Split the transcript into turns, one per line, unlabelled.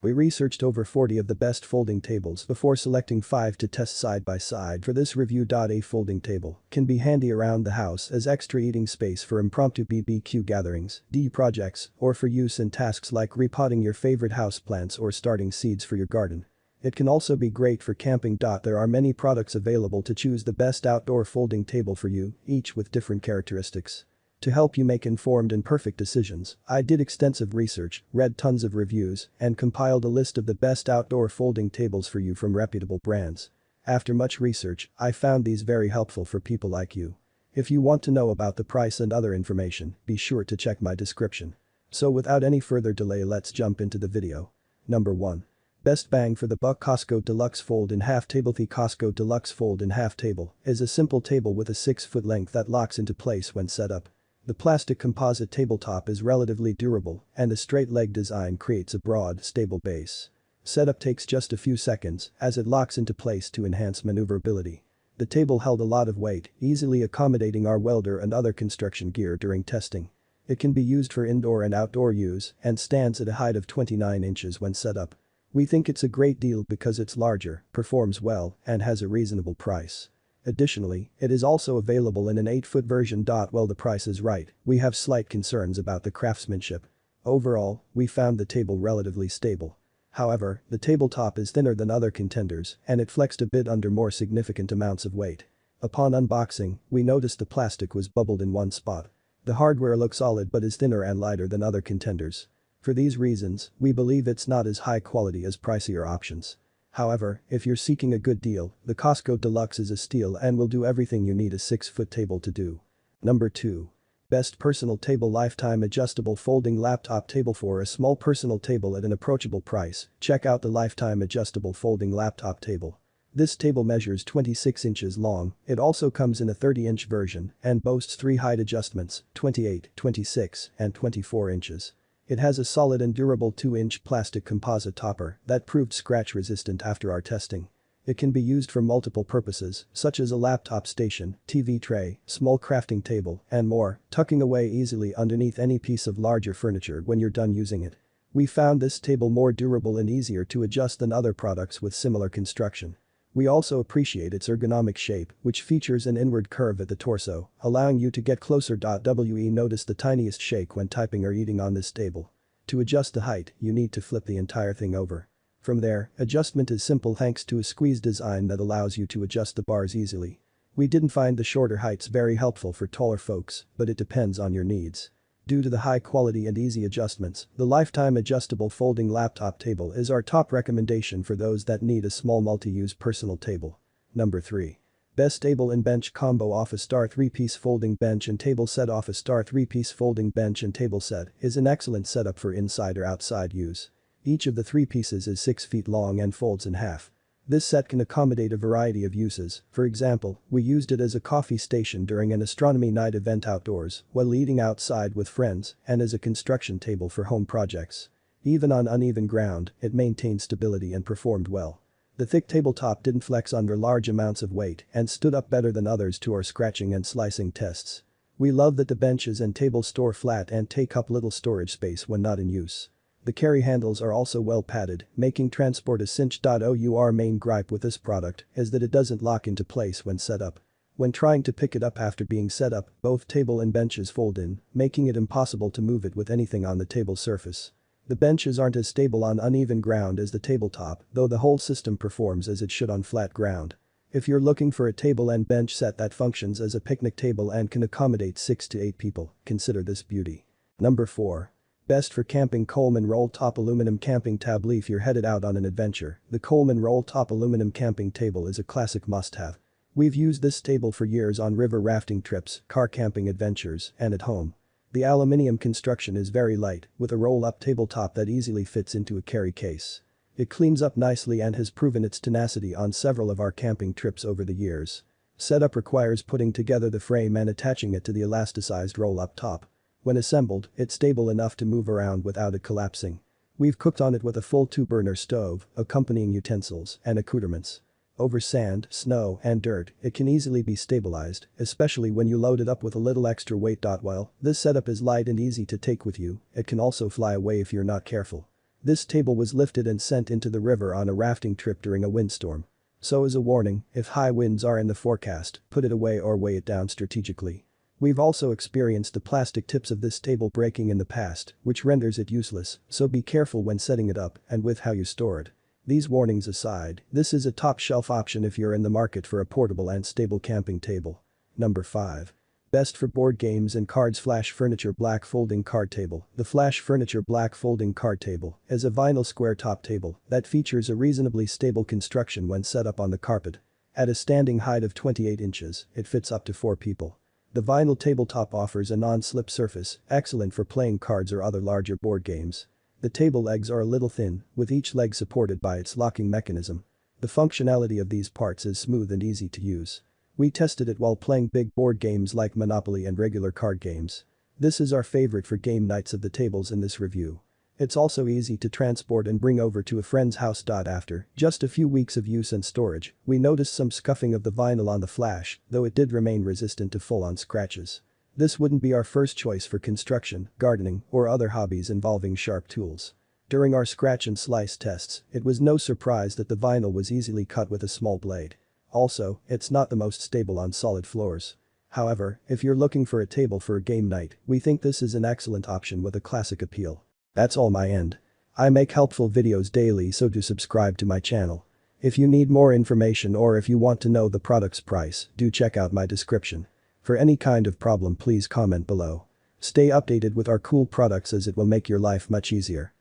We researched over 40 of the best folding tables before selecting 5 to test side by side for this review. A folding table can be handy around the house as extra eating space for impromptu BBQ gatherings, projects, or for use in tasks like repotting your favorite houseplants or starting seeds for your garden. It can also be great for camping. There are many products available to choose the best outdoor folding table for you, each with different characteristics. To help you make informed and perfect decisions, I did extensive research, read tons of reviews, and compiled a list of the best outdoor folding tables for you from reputable brands. After much research, I found these very helpful for people like you. If you want to know about the price and other information, be sure to check my description. So without any further delay, let's jump into the video. Number 1. Best bang for the buck Cosco Deluxe Fold in Half Table. The Cosco Deluxe Fold in Half Table is a simple table with a 6-foot length that locks into place when set up. The plastic composite tabletop is relatively durable, and the straight leg design creates a broad, stable base. Setup takes just a few seconds as it locks into place to enhance maneuverability. The table held a lot of weight, easily accommodating our welder and other construction gear during testing. It can be used for indoor and outdoor use and stands at a height of 29 inches when set up. We think it's a great deal because it's larger, performs well, and has a reasonable price. Additionally, it is also available in an 8-foot version. While the price is right, we have slight concerns about the craftsmanship. Overall, we found the table relatively stable. However, the tabletop is thinner than other contenders and it flexed a bit under more significant amounts of weight. Upon unboxing, we noticed the plastic was bubbled in one spot. The hardware looks solid but is thinner and lighter than other contenders. For these reasons, we believe it's not as high quality as pricier options. However, if you're seeking a good deal, the Cosco Deluxe is a steal and will do everything you need a 6-foot table to do. Number 2. Best personal table. Lifetime adjustable folding laptop table. For a small personal table at an approachable price, check out the Lifetime adjustable folding laptop table. This table measures 26 inches long, it also comes in a 30-inch version and boasts 3 height adjustments, 28, 26, and 24 inches. It has a solid and durable 2-inch plastic composite topper that proved scratch-resistant after our testing. It can be used for multiple purposes, such as a laptop station, TV tray, small crafting table, and more, tucking away easily underneath any piece of larger furniture when you're done using it. We found this table more durable and easier to adjust than other products with similar construction. We also appreciate its ergonomic shape, which features an inward curve at the torso, allowing you to get closer. We notice the tiniest shake when typing or eating on this table. To adjust the height, you need to flip the entire thing over. From there, adjustment is simple thanks to a squeeze design that allows you to adjust the bars easily. We didn't find the shorter heights very helpful for taller folks, but it depends on your needs. Due to the high quality and easy adjustments, the Lifetime adjustable folding laptop table is our top recommendation for those that need a small multi-use personal table. Number 3. Best Table and Bench Combo. Office Star 3-piece folding bench and table set. Office Star 3-piece folding bench and table set is an excellent setup for inside or outside use. Each of the 3 pieces is 6 feet long and folds in half. This set can accommodate a variety of uses. For example, we used it as a coffee station during an astronomy night event outdoors, while eating outside with friends, and as a construction table for home projects. Even on uneven ground, it maintained stability and performed well. The thick tabletop didn't flex under large amounts of weight and stood up better than others to our scratching and slicing tests. We love that the benches and tables store flat and take up little storage space when not in use. The carry handles are also well padded, making transport a cinch. Our main gripe with this product is that it doesn't lock into place when set up. When trying to pick it up after being set up, both table and benches fold in, making it impossible to move it with anything on the table surface. The benches aren't as stable on uneven ground as the tabletop, though the whole system performs as it should on flat ground. If you're looking for a table and bench set that functions as a picnic table and can accommodate 6 to 8 people, consider this beauty. Number 4. Best for camping. Coleman Roll Top Aluminum Camping Table. If you're headed out on an adventure, the Coleman Roll Top Aluminum Camping Table is a classic must-have. We've used this table for years on river rafting trips, car camping adventures, and at home. The aluminium construction is very light, with a roll-up tabletop that easily fits into a carry case. It cleans up nicely and has proven its tenacity on several of our camping trips over the years. Setup requires putting together the frame and attaching it to the elasticized roll-up top. When assembled, it's stable enough to move around without it collapsing. We've cooked on it with a full 2-burner stove, accompanying utensils, and accoutrements. Over sand, snow, and dirt, it can easily be stabilized, especially when you load it up with a little extra weight. While this setup is light and easy to take with you, it can also fly away if you're not careful. This table was lifted and sent into the river on a rafting trip during a windstorm. So as a warning, if high winds are in the forecast, put it away or weigh it down strategically. We've also experienced the plastic tips of this table breaking in the past, which renders it useless, so be careful when setting it up and with how you store it. These warnings aside, this is a top shelf option if you're in the market for a portable and stable camping table. Number 5. Best for board games and cards. Flash Furniture Black Folding Card Table. The Flash Furniture Black Folding Card Table is a vinyl square top table that features a reasonably stable construction when set up on the carpet. At a standing height of 28 inches, it fits up to 4 people. The vinyl tabletop offers a non-slip surface, excellent for playing cards or other larger board games. The table legs are a little thin, with each leg supported by its locking mechanism. The functionality of these parts is smooth and easy to use. We tested it while playing big board games like Monopoly and regular card games. This is our favorite for game nights of the tables in this review. It's also easy to transport and bring over to a friend's house. After just a few weeks of use and storage, we noticed some scuffing of the vinyl on the flash, though it did remain resistant to full-on scratches. This wouldn't be our first choice for construction, gardening, or other hobbies involving sharp tools. During our scratch and slice tests, it was no surprise that the vinyl was easily cut with a small blade. Also, it's not the most stable on solid floors. However, if you're looking for a table for a game night, we think this is an excellent option with a classic appeal. That's all my end. I make helpful videos daily, so do subscribe to my channel. If you need more information or if you want to know the product's price, do check out my description. For any kind of problem, please comment below. Stay updated with our cool products as it will make your life much easier.